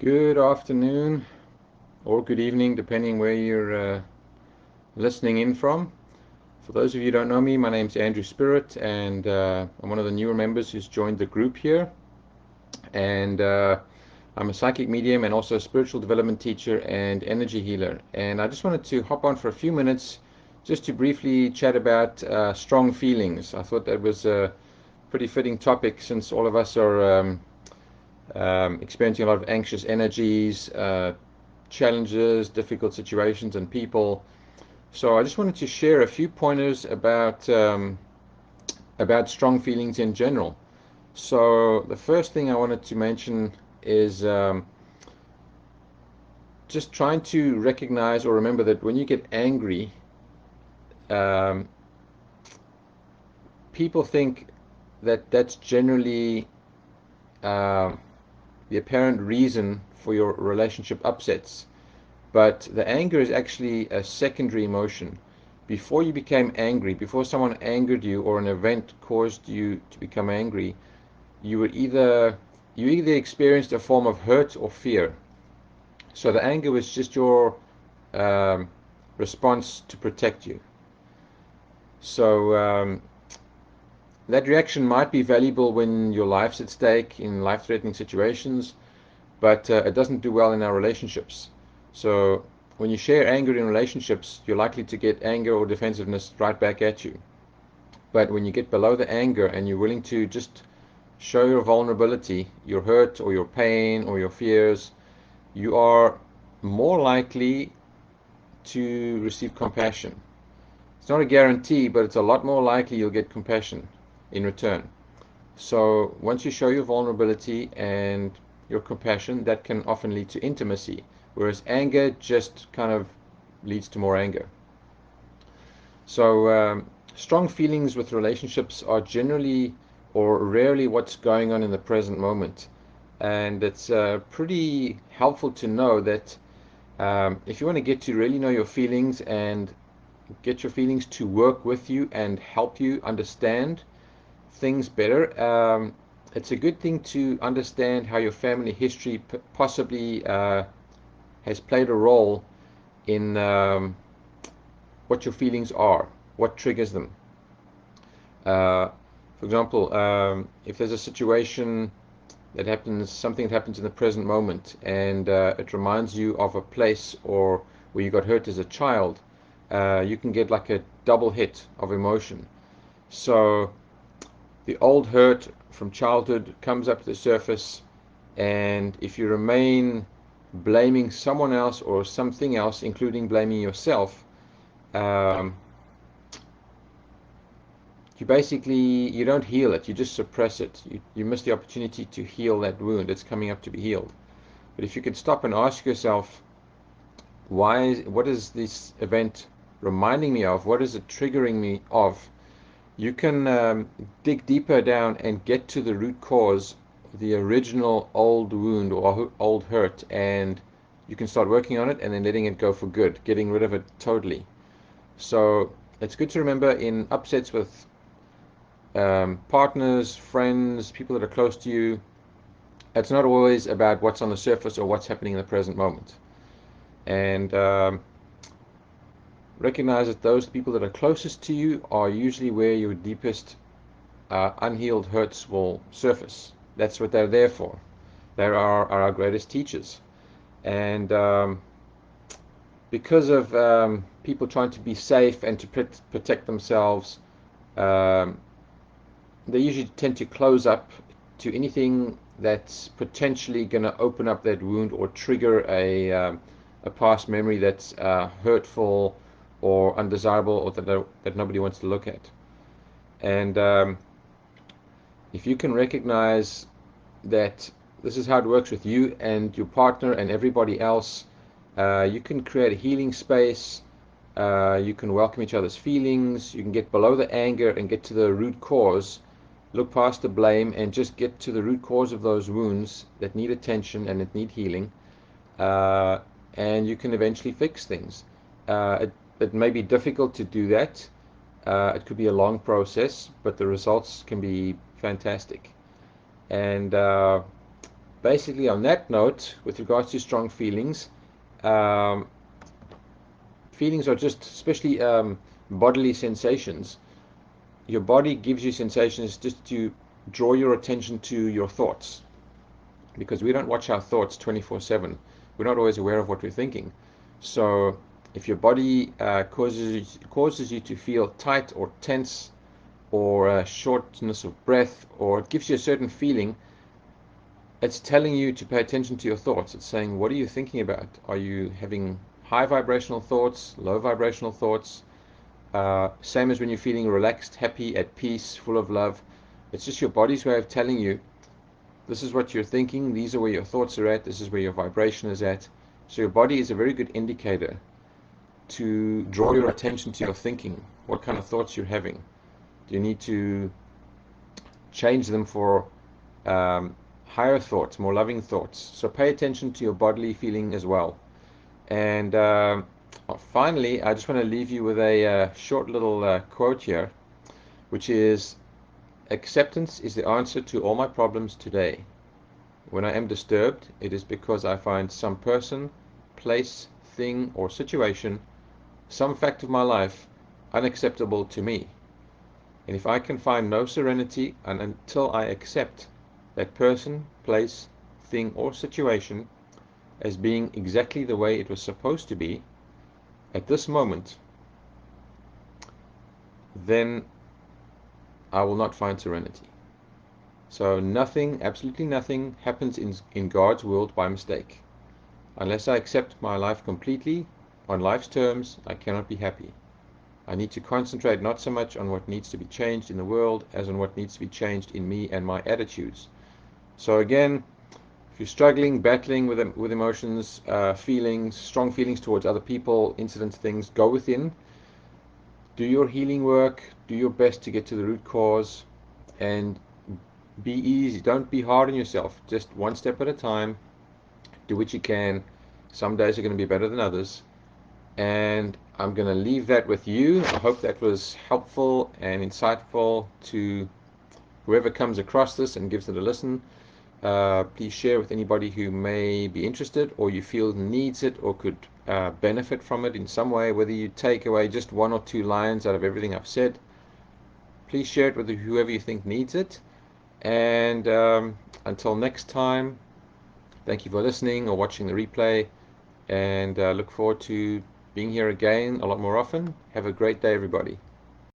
Good afternoon or good evening, depending where you're listening in from. For those of you who don't know me, my name's Andrew Spirit, and I'm one of the newer members who's joined the group here. And I'm a psychic medium and also a spiritual development teacher and energy healer. And I just wanted to hop on for a few minutes just to briefly chat about strong feelings. I thought that was a pretty fitting topic since all of us are experiencing a lot of anxious energies, challenges, difficult situations, and people. So I just wanted to share a few pointers about strong feelings in general. So the first thing I wanted to mention is just trying to recognize or remember that when you get angry, um, people think that that's generally um the apparent reason for your relationship upsets. But the anger is actually a secondary emotion. Before you became angry, before someone angered you or an event caused you to become angry, you were either experienced a form of hurt or fear. So the anger was just your um, response to protect you. So that reaction might be valuable when your life's at stake in life-threatening situations, but it doesn't do well in our relationships. So when you share anger in relationships, you're likely to get anger or defensiveness right back at you. But when you get below the anger and you're willing to just show your vulnerability, your hurt or your pain or your fears, you are more likely to receive compassion. It's not a guarantee, but it's a lot more likely you'll get compassion in return. So once you show your vulnerability and your compassion, that can often lead to intimacy, whereas anger just kind of leads to more anger. So strong feelings with relationships are generally or rarely what's going on in the present moment. And it's pretty helpful to know that if you want to get to really know your feelings and get your feelings to work with you and help you understand things better, it's a good thing to understand how your family history possibly has played a role in what your feelings are, what triggers them. Uh, for example, if there's a situation that happens, something that happens in the present moment, and it reminds you of a place or where you got hurt as a child, you can get like a double hit of emotion. So the old hurt from childhood comes up to the surface, and if you remain blaming someone else or something else, including blaming yourself, um, you don't heal it, you just suppress it. You miss the opportunity to heal that wound that's coming up to be healed. But if you could stop and ask yourself, what is this event reminding me of? What is it triggering me of? You can dig deeper down and get to the root cause, the original old wound or old hurt, and you can start working on it and then letting it go for good, getting rid of it totally. So it's good to remember in upsets with partners, friends, people that are close to you, it's not always about what's on the surface or what's happening in the present moment. And recognize that those people that are closest to you are usually where your deepest unhealed hurts will surface. That's what they're there for. They are our greatest teachers. And because of people trying to be safe and to protect themselves, um, they usually tend to close up to anything that's potentially going to open up that wound or trigger a past memory that's hurtful or undesirable or that nobody wants to look at. And if you can recognize that this is how it works with you and your partner and everybody else, you can create a healing space. You can welcome each other's feelings. You can get below the anger and get to the root cause. Look past the blame and just get to the root cause of those wounds that need attention and that need healing. Uh, and you can eventually fix things. It may be difficult to do that. It could be a long process, but the results can be fantastic. And basically, on that note, with regards to strong feelings, um, feelings are just, especially bodily sensations. Your body gives you sensations just to draw your attention to your thoughts, because we don't watch our thoughts 24/7. We're not always aware of what we're thinking. So if your body causes you to feel tight or tense, or shortness of breath, or it gives you a certain feeling, it's telling you to pay attention to your thoughts. It's saying, what are you thinking about? Are you having high vibrational thoughts, low vibrational thoughts? Same as when you're feeling relaxed, happy, at peace, full of love. It's just your body's way of telling you, this is what you're thinking, these are where your thoughts are at, this is where your vibration is at. So your body is a very good indicator to draw your attention to your thinking. What kind of thoughts you're having? Do you need to change them for higher thoughts, more loving thoughts? So pay attention to your bodily feeling as well. And finally, I just want to leave you with a short little quote here, which is, acceptance is the answer to all my problems today. When I am disturbed, it is because I find some person, place, thing, or situation, some fact of my life, unacceptable to me. And if I can find no serenity until I accept that person, place, thing, or situation as being exactly the way it was supposed to be at this moment, then I will not find serenity. So nothing, absolutely nothing, happens in God's world by mistake. Unless I accept my life completely, on life's terms, I cannot be happy. I need to concentrate not so much on what needs to be changed in the world as on what needs to be changed in me and my attitudes. So again, if you're struggling, battling with emotions, feelings, strong feelings towards other people, incidents, things, go within, do your healing work, do your best to get to the root cause, and be easy. Don't be hard on yourself. Just one step at a time. Do what you can. Some days are going to be better than others. And I'm going to leave that with you. I hope that was helpful and insightful to whoever comes across this and gives it a listen. Please share with anybody who may be interested, or you feel needs it, or could benefit from it in some way. Whether you take away just one or two lines out of everything I've said, please share it with whoever you think needs it. And until next time, thank you for listening or watching the replay, and look forward to being here again a lot more often. Have a great day, everybody.